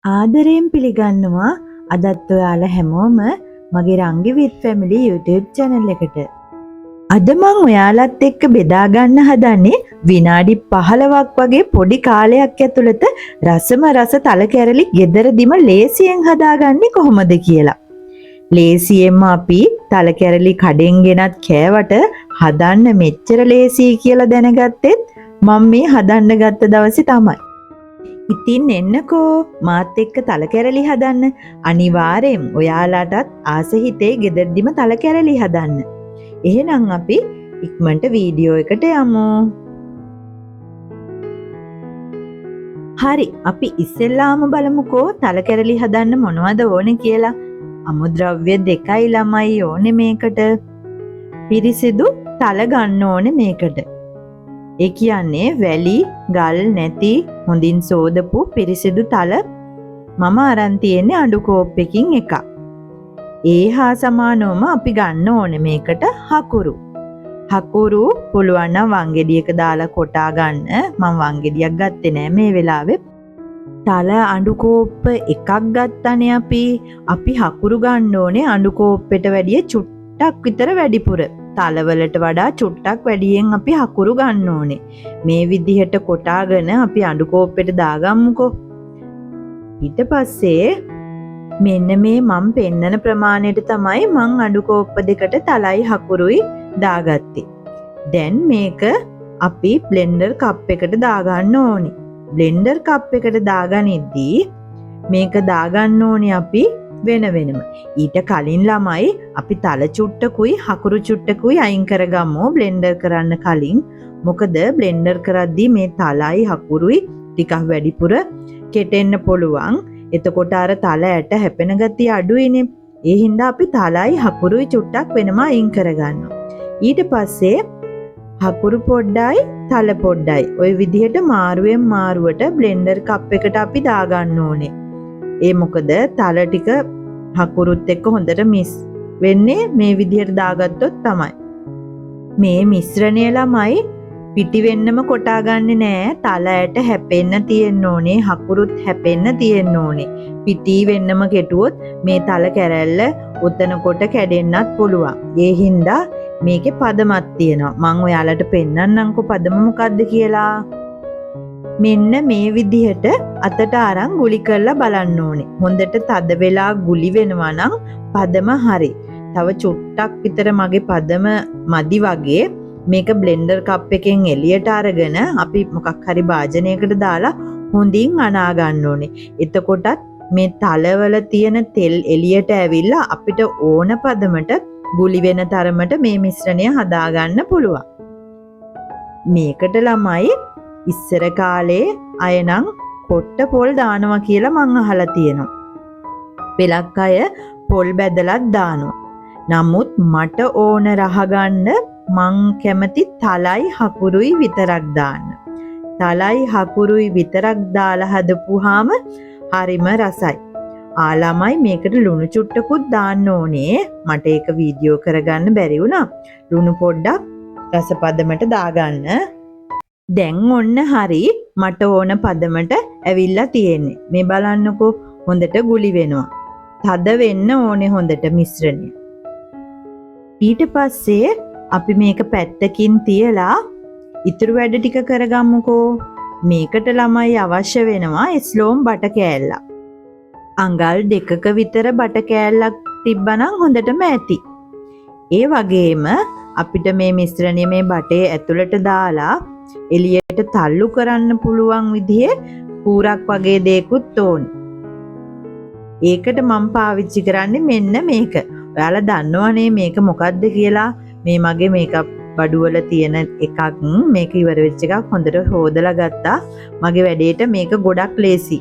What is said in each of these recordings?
ආදරයෙන් පිළිගන්නවා අදත් ඔයාලා හැමෝම මගේ රංගි විත් ෆැමිලි YouTube channel එකට. අද මම ඔයාලත් එක්ක බෙදා ගන්න හදන්නේ විනාඩි 15ක් වගේ පොඩි කාලයක් ඇතුළත රසම රස තල කැරලි ගෙදරදිම ලේසියෙන් හදාගන්නේ කොහොමද කියලා. ලේසියෙන්ම අපි තල කැරලි කඩෙන් ගෙනත් කෑවට හදන්න මෙච්චර ලේසියි කියලා දැනගත්තෙත් මම මේ හදන්න ගත්ත දවසේ තමයි. ඉතින් එන්නකෝ මාත් එක්ක තල කැරලි හදන්න. අනිවාර්යෙන් ඔයාලටත් ආස හිතේ ගෙදරදිම තල කැරලි හදන්න. එහෙනම් අපි ඉක්මනට වීඩියෝ එකට යමු. හරි, අපි ඉස්සෙල්ලාම බලමුකෝ තල කැරලි හදන්න මොනවද ඕනේ කියලා. අමුද්‍රව්‍ය 2යි ළමයි ඕනේ මේකට. පිරිසිදු තල ගන්න ඕනේ මේකට. ඒ කියන්නේ වැලි ගල් නැති හොඳින් සෝදපු පිරිසිදු තල මම අරන් තියෙන්නේ අඬු කෝප්පකින් එකක්. ඒ හා සමානවම අපි ගන්න ඕනේ මේකට හකුරු. හකුරු පුළුවන් නම් වංගෙඩියක දාලා කොටා ගන්න. මම වංගෙඩියක් ගත්තේ නෑ මේ වෙලාවේ. තල අඬු කෝප්ප එකක් ගත්තනේ අපි හකුරු ගන්න ඕනේ අඬු කෝප්පෙට වැඩිය චුට්ටක් විතර වැඩිපුර. තලවලට වඩා චුට්ටක් වැඩියෙන් අපි හකුරු ගන්න ඕනේ. මේ විදිහට කොටාගෙන අපි අඬු කෝප්පෙට දාගමුකෝ. ඊට පස්සේ මෙන්න මේ මම පෙන්නන ප්‍රමාණයට තමයි මං අඬු කෝප්ප දෙකට තලයි හකුරුයි දාගත්තේ. දැන් මේක අපි බ්ලෙන්ඩර් කප් එකට දාගන්න ඕනේ. බ්ලෙන්ඩර් කප් එකට දාගනිද්දී මේක දාගන්න ඕනේ අපි වෙන වෙනම. ඊට කලින් ළමයි අපි තල චුට්ටකුයි හකුරු චුට්ටකුයි අයින් කරගමු බ්ලෙන්ඩර් කරන්න කලින්. මොකද බ්ලෙන්ඩර් කරද්දී මේ තලයි හකුරුයි ටිකක් වැඩිපුර කෙටෙන්න පුළුවන්. එතකොට අර තල ඇට හැපෙන ගතිය අඩුයිනේ. ඒ හින්දා අපි තලයි හකුරුයි චුට්ටක් වෙනම අයින් කරගන්නවා. ඊට පස්සේ හකුරු පොඩ්ඩයි තල පොඩ්ඩයි ওই විදිහට මාරුවෙන් මාරුවට බ්ලෙන්ඩර් කප් එකට අපි දාගන්න ඕනේ. ඒ මොකද තල ටික හකුරුත් එක්ක හොඳට මිස් වෙන්නේ මේ විදිහට දාගත්තොත් තමයි. මේ මිශ්‍රණය ළමයි පිටි වෙන්නම කොටා ගන්නෙ නෑ. තල ඇට හැපෙන්න තියෙන්න ඕනේ, හකුරුත් හැපෙන්න තියෙන්න ඕනේ. පිටි වෙන්නම කෙටුවොත් මේ තල කැරැල්ල උතන කොට කැඩෙන්නත් පුළුවන්. ඒ හින්දා මේකේ පදමක් තියෙනවා. මම ඔයාලට පෙන්නන්නම්කෝ පදම මොකද්ද කියලා. මෙන්න මේ විදිහට අතට අරන් ගුලි කරලා බලන්න ඕනේ. හොඳට තද වෙලා ගුලි වෙනවා නම් පදම හරි. තව චුට්ටක් විතර මගේ පදම මදි වගේ මේක බ්ලෙන්ඩර් කප් එකෙන් එළියට අරගෙන අපි මොකක් හරි භාජනයකට දාලා හොඳින් අනා ගන්න ඕනේ. එතකොටත් මේ තලවල තියෙන තෙල් එළියට ඇවිල්ලා අපිට ඕන පදමට ගුලි වෙන තරමට මේ මිශ්‍රණය හදාගන්න පුළුවන්. මේකට ළමයි ඉස්සර කාලේ අය නම් කොට්ට පොල් දානවා කියලා මං අහලා තියෙනවා. පෙලක් අය පොල් බැදලත් දානවා. නමුත් මට ඕන රහ ගන්න මං කැමති තලයි හකුරුයි විතරක් දාන්න. තලයි හකුරුයි විතරක් දාලා හදපුවාම හරිම රසයි. ළමයි මේකට ලුණු චුට්ටකුත් දාන්න ඕනේ. මට ඒක වීඩියෝ කරගන්න බැරි වුණා. ලුණු පොඩ්ඩක් රසපදමට දාගන්න. දැන් ඔන්න හරි මට ඕන පදමට ඇවිල්ලා තියෙන්නේ. මේ බලන්නකෝ හොඳට ගුලි වෙනවා. තද වෙන්න ඕනේ හොඳට මිශ්‍රණය. ඊට පස්සේ අපි මේක පැත්තකින් තියලා ඉතුරු වැඩ ටික කරගමුකෝ. මේකට ළමයි අවශ්‍ය වෙනවා ස්ලෝම් බට කෑල්ලක්. අඟල් 2ක විතර බට කෑල්ලක් තිබ්බනම් හොඳටම ඇති. ඒ වගේම අපිට මේ මිශ්‍රණය මේ බටේ ඇතුළට දාලා එළියට තල්ලු කරන්න පුළුවන් විදිහේ කූරක් වගේ දෙයක්ත් ඕනේ. ඒකට මම පාවිච්චි කරන්නේ මෙන්න මේක. ඔයාලා දන්නවනේ මේක මොකද්ද කියලා. මේ මගේ මේකප් බඩුවල තියෙන එකක්. මේක ඉවර වෙච්ච එකක් හොඳට හොදලා ගත්තා. මගේ වැඩේට මේක ගොඩක් ලේසි.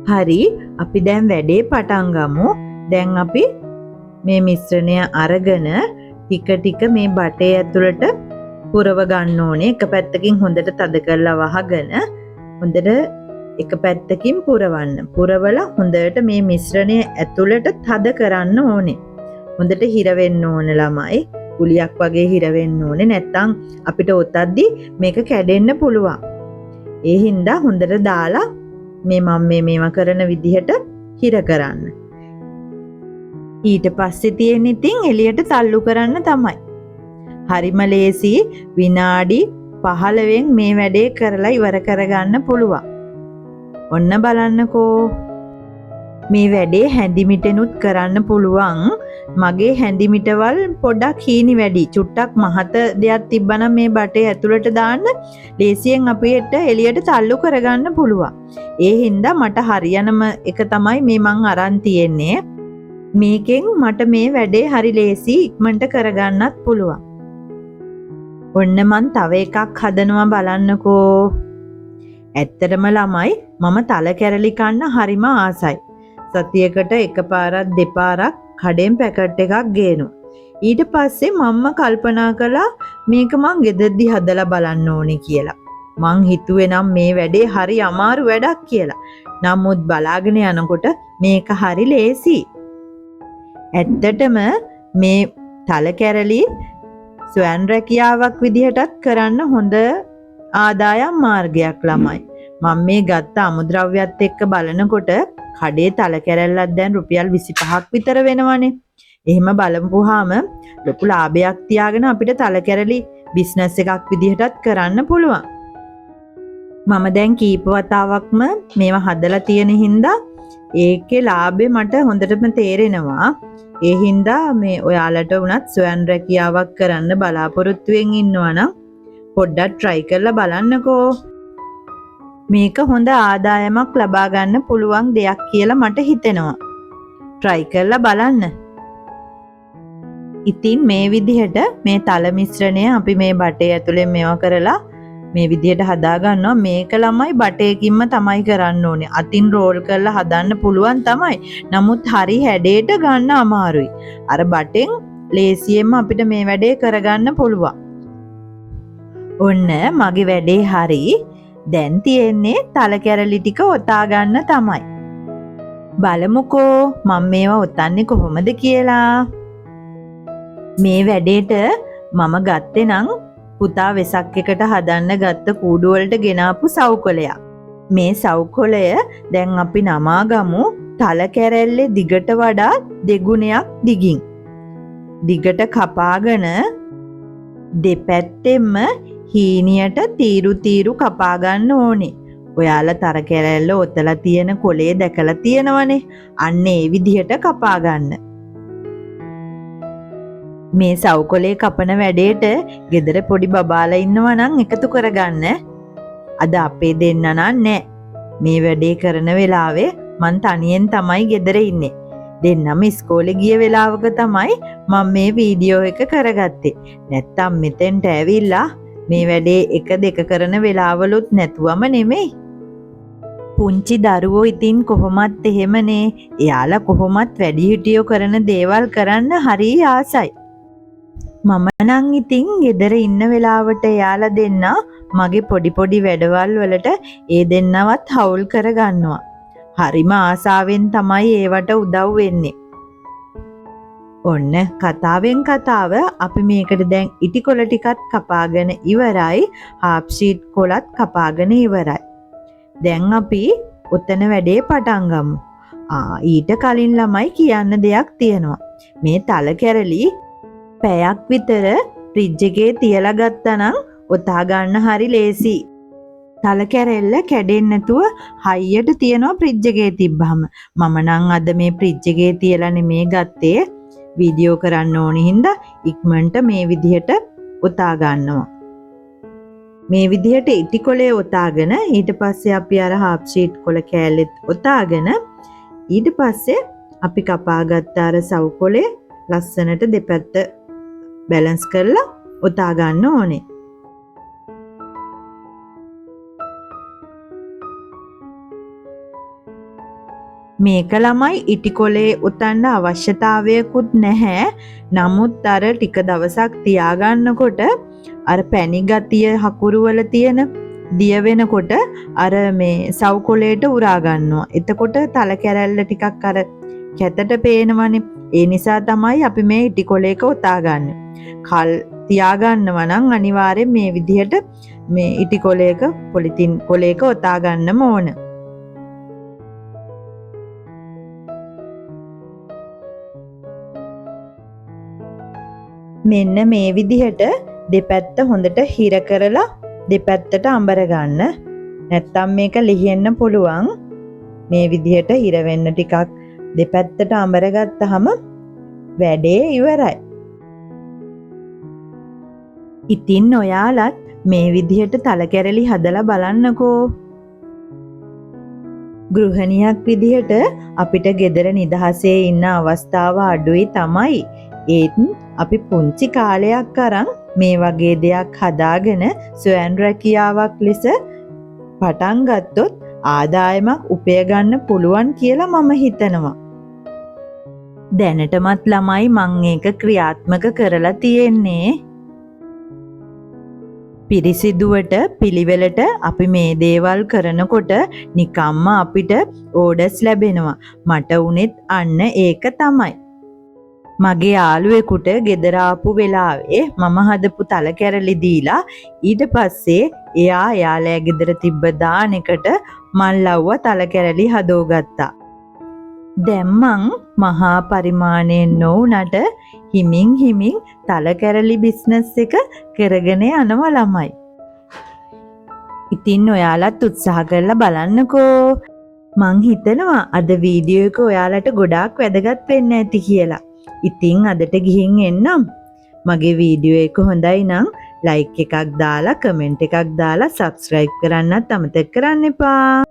හරි, අපි දැන් වැඩේ පටන් ගමු. දැන් අපි මේ මිශ්‍රණය අරගෙන ටික ටික මේ බටේ ඇතුළට පුරව ගන්න ඕනේ. එක පැත්තකින් හොඳට තද කරලා වහගෙන හොඳට එක පැත්තකින් පුරවන්න. පුරවලා හොඳට මේ මිශ්‍රණය ඇතුළට තද කරන්න ඕනේ. හොඳට හිර වෙන්න ඕන ළමයි. ගුලියක් වගේ හිර වෙන්න ඕනේ. නැත්තම් අපිට ඔතද්දි මේක කැඩෙන්න පුළුවන්. ඒ හින්දා හොඳට දාලා මම මේවා කරන විදිහට හිර කරන්න. ඊට පස්සේ තියෙන ඉතින් එළියට තල්ලු කරන්න තමයි. හරිම ලේසි විනාඩි 15න් මේ වැඩේ කරලා ඉවර කරගන්න පුළුවන්. ඔන්න බලන්නකෝ. මේ වැඩේ හැඳිමිටෙනුත් කරන්න පුළුවන්. මගේ හැඳිමිටවල් පොඩක් හීනි වැඩි. චුට්ටක් මහත දෙයක් තිබ්බනම් මේ බටේ ඇතුළට දාන්න ලේසියෙන් අපිට එළියට තල්ලු කරගන්න පුළුවන්. ඒ හින්දා මට හරියනම එක තමයි මේ මං අරන් තියෙන්නේ. මේකෙන් මට මේ වැඩේ හරි ලේසි ඉක්මනට කරගන්නත් පුළුවන්. ඔන්න මං තව එකක් හදනවා බලන්නකෝ. ඇත්තටම ළමයි මම තල කැරලි කන්න හරිම ආසයි. සතියකට එකපාරක් දෙපාරක් කඩෙන් පැකට් එකක් ගේනවා. ඊට පස්සේ මම්ම කල්පනා කළා මේක මං ගෙදරදී හදලා බලන්න ඕනේ කියලා. මං හිතුවේ නම් මේ වැඩේ හරි අමාරු වැඩක් කියලා. නමුත් බලාගෙන යනකොට මේක හරි ලේසි. ඇත්තටම මේ තල කැරලි ස්වයං රැකියාවක් විදිහටත් කරන්න හොඳ ආදායම් මාර්ගයක් ළමයි. මම මේ ගත්ත අමුද්‍රව්‍යත් එක්ක බලනකොට කඩේ තල කැරල්ලක් දැන් රුපියල් 25ක් විතර වෙනවනේ. එහෙම බලමුවාම ලොකු ලාභයක් තියාගෙන අපිට තල කැරලි බිස්නස් එකක් විදිහටත් කරන්න පුළුවන්. මම දැන් කීප වතාවක්ම මේවා හදලා තියෙන හින්දා ඒකේ ලාභේ මට හොඳටම තේරෙනවා. ඒ හින්දා මේ ඔයාලට වුණත් ස්වයං රැකියාවක් කරන්න බලාපොරොත්තු වෙමින් ඉන්නවා නම් පොඩ්ඩක් try කරලා බලන්නකෝ. මේක හොඳ ආදායමක් ලබා ගන්න පුළුවන් දෙයක් කියලා මට හිතෙනවා. try කරලා බලන්න. ඉතින් මේ විදිහට මේ තල මිශ්‍රණය අපි මේ බටේ ඇතුලෙන් මේවා කරලා මේ විදිහට හදා ගන්නවා. මේක ළමයි බටේකින්ම තමයි කරන්න ඕනේ. අතින් රෝල් කරලා හදන්න පුළුවන් තමයි. නමුත් හරි හැඩයට ගන්න අමාරුයි. අර බටෙන් ලේසියෙන්ම අපිට මේ වැඩේ කරගන්න පුළුවන්. ඔන්න මගේ වැඩේ හරි. දැන් තියෙන්නේ තල කැරලි ටික ඔතා ගන්න තමයි. බලමුකෝ මම මේවා ඔතන්නේ කොහොමද කියලා. මේ වැඩේට මම ගත්තේ නම් පුතා වෙසක් එකට හදන්න ගත්ත කූඩු වලට ගෙනාපු සවුකොලයක්. මේ සවුකොලය දැන් අපි නමාගමු තල කැරැල්ලේ දිගට වඩා දෙගුණයක් දිගින්. දිගට කපාගෙන දෙපැත්තෙම හීනියට තීරු කපා ගන්න ඕනේ. ඔයාලා තර කැරැල්ල ඔතලා තියෙන කොලේ දැකලා තියෙනවනේ. අන්න ඒ විදිහට කපා ගන්න. මේ සවුකොලේ කපන වැඩේට ගෙදර පොඩි බබාලා ඉන්නවා නම් එකතු කරගන්න. අද අපේ දෙන්න නෑ. මේ වැඩේ කරන වෙලාවේ මං තනියෙන් තමයි ගෙදර ඉන්නේ. දෙන්නම ඉස්කෝලේ ගිය වෙලාවක තමයි මම මේ වීඩියෝ එක කරගත්තේ. නැත්තම් මෙතෙන්ට ඇවිල්ලා මේ වැඩේ එක දෙක කරන වෙලාවලුත් නැතුවම නෙමෙයි. පුංචි දරුවෝ ඉතින් කොහොමත් එහෙමනේ. එයාලා කොහොමත් වැඩිහිටියෝ කරන දේවල් කරන්න හරි ආසයි. මම නම් ඉතින් ගෙදර ඉන්න වෙලාවට එයාලා දෙන්න මගේ පොඩි වැඩවල් වලට ඒ දෙන්නවත් හවුල් කරගන්නවා. හරිම ආසාවෙන් තමයි ඒවට උදව් වෙන්නේ. ඔන්න කතාවෙන් කතාව අපි මේකට දැන් ඉටි කොළ ටිකත් කපාගෙන ඉවරයි. හාෆ් ෂීට් කොළත් කපාගෙන ඉවරයි. දැන් අපි ඔතන වැඩේ පටන් ගමු. ඊට කලින් ළමයි කියන්න දෙයක් තියෙනවා. මේ තල කැරලි පැයක් විතර ෆ්‍රිජ් එකේ තියලා ගත්තනම් ඔතා ගන්න හරි ලේසි. තල කැරෙල්ල කැඩෙන්නේ නැතුව හයියට තියනවා ෆ්‍රිජ් එකේ තිබ්බහම. මම නම් අද මේ ෆ්‍රිජ් එකේ තියලා නෙමේ ගත්තේ. වීඩියෝ කරන්න ඕනි හින්දා ඉක්මනට මේ විදිහට ඔතා ගන්නවා. මේ විදිහට ඉටි කොලේ ඔතාගෙන ඊට පස්සේ අපි අර හාෆ් ෂීට් කොළ කෑල්ලෙත් ඔතාගෙන ඊට පස්සේ අපි කපාගත්ත අර සව් කොලේ ලස්සනට දෙපැත්ත බැලන්ස් කරලා ඔතා ගන්න ඕනේ. මේක ළමයි ඉටි කොලේ ඔතන්න අවශ්‍යතාවයකුත් නැහැ. නමුත් අර ටික දවසක් තියාගන්නකොට අර පැණි ගතිය හකුරු වල තියෙන දිය වෙනකොට අර මේ සව් කොලේට උරා ගන්නවා. එතකොට තල කැරැල්ල ටිකක් අර කැතට පේනවනේ. ඒ නිසා තමයි අපි මේ ඉටි කොලේක ඔතා ගන්න. කල් තියාගන්නවා නම් අනිවාර්යෙන් මේ විදිහට මේ ඉටි කොලේක පොලිතින් කොලේක ඔතා ගන්නම ඕන. මෙන්න මේ විදිහට දෙපැත්ත හොඳට හිර කරලා දෙපැත්තට අඹර ගන්න. නැත්තම් මේක ලිහින්න පුළුවන්. මේ විදිහට හිර වෙන්න ටිකක් දෙපැත්තට අඹර ගත්තාම වැඩේ ඉවරයි. ඉතින් ඔයාලත් මේ විදිහට තල කැරලි හදලා බලන්නකෝ. ගෘහණියක් විදිහට අපිට ගෙදර නිදහසේ ඉන්න අවස්ථාව අඩුයි තමයි. ඒත් අපි පුංචි කාලයක් අරන් මේ වගේ දෙයක් හදාගෙන ස්වයං රැකියාවක් ලෙස පටන් ගත්තොත් ආදායමක් උපය ගන්න පුළුවන් කියලා මම හිතනවා. දැනටමත් ළමයි මං ඒක ක්‍රියාත්මක කරලා තියෙන්නේ. පිරිසිදුවට පිළිවෙලට අපි මේ දේවල් කරනකොට නිකම්ම අපිට ඕඩර්ස් ලැබෙනවා. මට උනේත් අන්න ඒක තමයි. මගේ යාළුවෙකුට ගෙදර ආපු වෙලාවේ මම හදපු තල කැරලි දීලා ඊට පස්සේ එයා යාළුවා ගෙදර තිබ්බ දානෙකට මල් ලව්ව තල කැරලි හදෝගත්තා. දැන් මං මහා පරිමාණයෙන් නොඋනට හිමින් තල කැරලි බිස්නස් එක කරගෙන යනවා ළමයි. ඉතින් ඔයාලත් උත්සාහ කරලා බලන්නකෝ. මං හිතනවා අද වීඩියෝ එක ඔයාලට ගොඩාක් වැදගත් වෙන්න ඇති කියලා. ඉතින් අදට ගිහින් එන්නම්. මගේ වීඩියෝ එක හොඳයි නම් ලයික් එකක් දාලා කමෙන්ට් එකක් දාලා සබ්ස්ක්‍රයිබ් කරන්නත් අමතක කරන්න එපා.